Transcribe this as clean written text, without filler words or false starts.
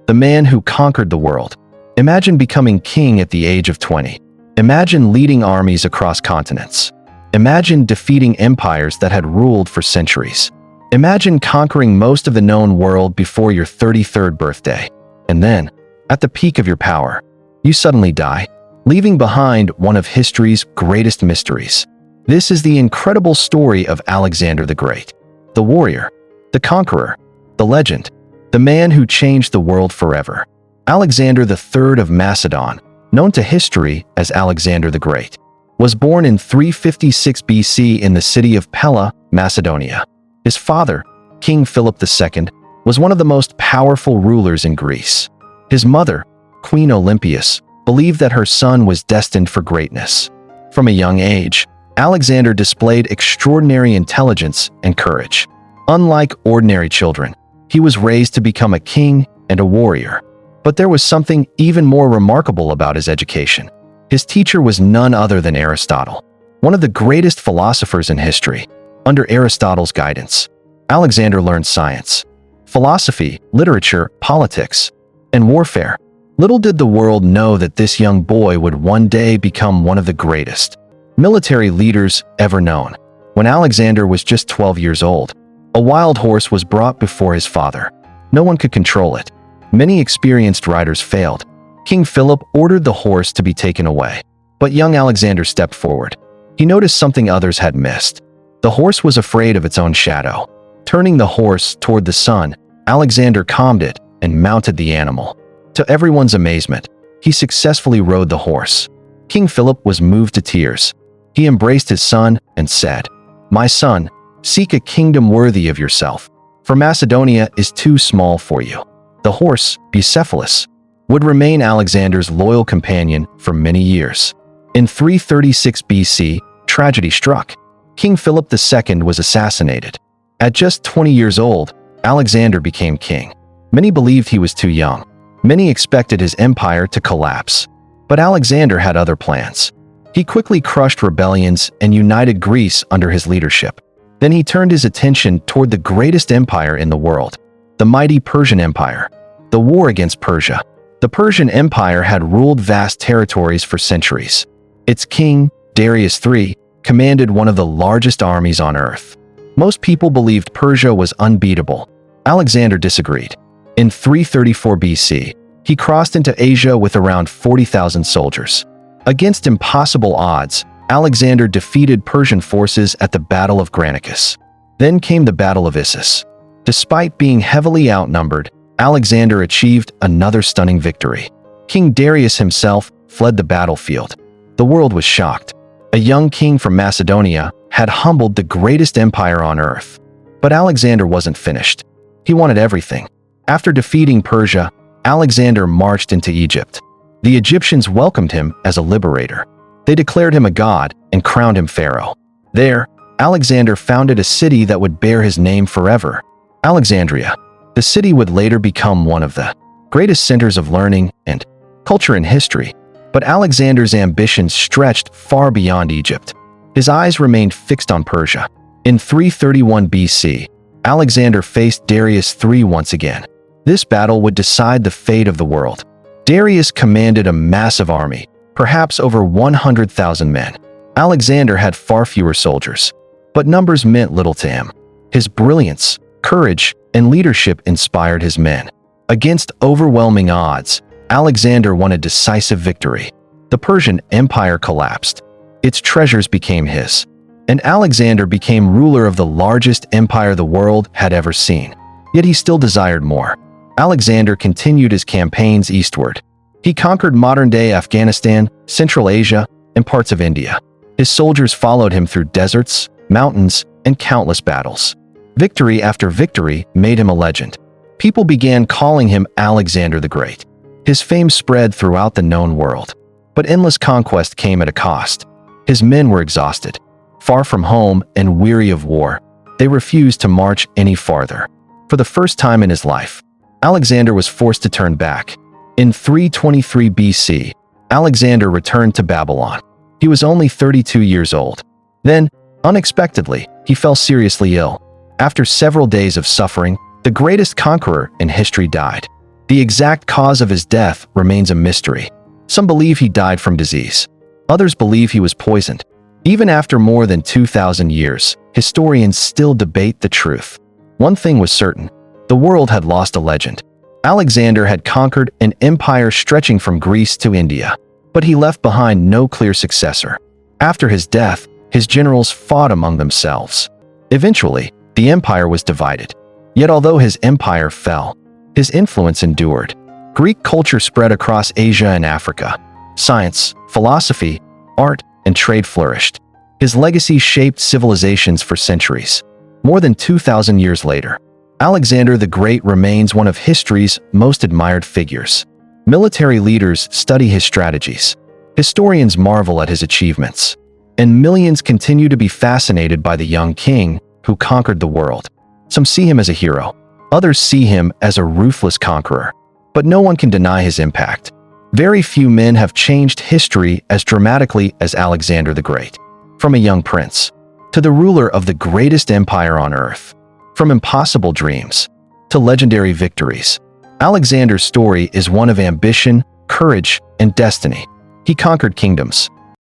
the man who conquered the world. Imagine becoming king at the age of 20. Imagine leading armies across continents. Imagine defeating empires that had ruled for centuries. Imagine conquering most of the known world before your 33rd birthday. And then, at the peak of your power, you suddenly die, leaving behind one of history's greatest mysteries. This is the incredible story of Alexander the Great, the warrior, the conqueror, the legend, the man who changed the world forever. Alexander III of Macedon, known to history as Alexander the Great, was born in 356 BC in the city of Pella, Macedonia. His father, King Philip II, was one of the most powerful rulers in Greece. His mother, Queen Olympias, believed that her son was destined for greatness. From a young age, Alexander displayed extraordinary intelligence and courage. Unlike ordinary children, he was raised to become a king and a warrior. But there was something even more remarkable about his education. His teacher was none other than Aristotle, one of the greatest philosophers in history. Under Aristotle's guidance, Alexander learned science, philosophy, literature, politics, and warfare. Little did the world know that this young boy would one day become one of the greatest military leaders ever known. When Alexander was just 12 years old, a wild horse was brought before his father. No one could control it. Many experienced riders failed. King Philip ordered the horse to be taken away. But young Alexander stepped forward. He noticed something others had missed. The horse was afraid of its own shadow. Turning the horse toward the sun, Alexander calmed it and mounted the animal. To everyone's amazement, he successfully rode the horse. King Philip was moved to tears. He embraced his son and said, "My son, seek a kingdom worthy of yourself, for Macedonia is too small for you." The horse, Bucephalus, would remain Alexander's loyal companion for many years. In 336 BC, tragedy struck. King Philip II was assassinated. At just 20 years old, Alexander became king. Many believed he was too young. Many expected his empire to collapse. But Alexander had other plans. He quickly crushed rebellions and united Greece under his leadership. Then he turned his attention toward the greatest empire in the world, the mighty Persian Empire. The war against Persia. The Persian Empire had ruled vast territories for centuries. Its king, Darius III, commanded one of the largest armies on earth. Most people believed Persia was unbeatable. Alexander disagreed. In 334 BC, he crossed into Asia with around 40,000 soldiers. Against impossible odds, Alexander defeated Persian forces at the Battle of Granicus. Then came the Battle of Issus. Despite being heavily outnumbered, Alexander achieved another stunning victory. King Darius himself fled the battlefield. The world was shocked. A young king from Macedonia had humbled the greatest empire on earth. But Alexander wasn't finished. He wanted everything. After defeating Persia, Alexander marched into Egypt. The Egyptians welcomed him as a liberator. They declared him a god and crowned him pharaoh. There, Alexander founded a city that would bear his name forever, Alexandria. The city would later become one of the greatest centers of learning and culture in history. But Alexander's ambitions stretched far beyond Egypt. His eyes remained fixed on Persia. In 331 BC, Alexander faced Darius III once again. This battle would decide the fate of the world. Darius commanded a massive army, perhaps over 100,000 men. Alexander had far fewer soldiers, but numbers meant little to him. His brilliance, courage, and leadership inspired his men. Against overwhelming odds, Alexander won a decisive victory. The Persian Empire collapsed. Its treasures became his, and Alexander became ruler of the largest empire the world had ever seen. Yet he still desired more. Alexander continued his campaigns eastward. He conquered modern-day Afghanistan, Central Asia, and parts of India. His soldiers followed him through deserts, mountains, and countless battles. Victory after victory made him a legend. People began calling him Alexander the Great. His fame spread throughout the known world. But endless conquest came at a cost. His men were exhausted. Far from home and weary of war, they refused to march any farther. For the first time in his life, Alexander was forced to turn back. In 323 BC, Alexander returned to Babylon. He was only 32 years old. Then, unexpectedly, he fell seriously ill. After several days of suffering, the greatest conqueror in history died. The exact cause of his death remains a mystery. Some believe he died from disease. Others believe he was poisoned. Even after more than 2,000 years, historians still debate the truth. One thing was certain: the world had lost a legend. Alexander had conquered an empire stretching from Greece to India, but he left behind no clear successor. After his death, his generals fought among themselves. Eventually, the empire was divided. Yet although his empire fell, his influence endured. Greek culture spread across Asia and Africa. Science, philosophy, art, and trade flourished. His legacy shaped civilizations for centuries. More than 2,000 years later, Alexander the Great remains one of history's most admired figures. Military leaders study his strategies. Historians marvel at his achievements. And millions continue to be fascinated by the young king who conquered the world. Some see him as a hero. Others see him as a ruthless conqueror. But no one can deny his impact. Very few men have changed history as dramatically as Alexander the Great. From a young prince to the ruler of the greatest empire on earth. From impossible dreams to legendary victories. Alexander's story is one of ambition, courage, and destiny. He conquered kingdoms,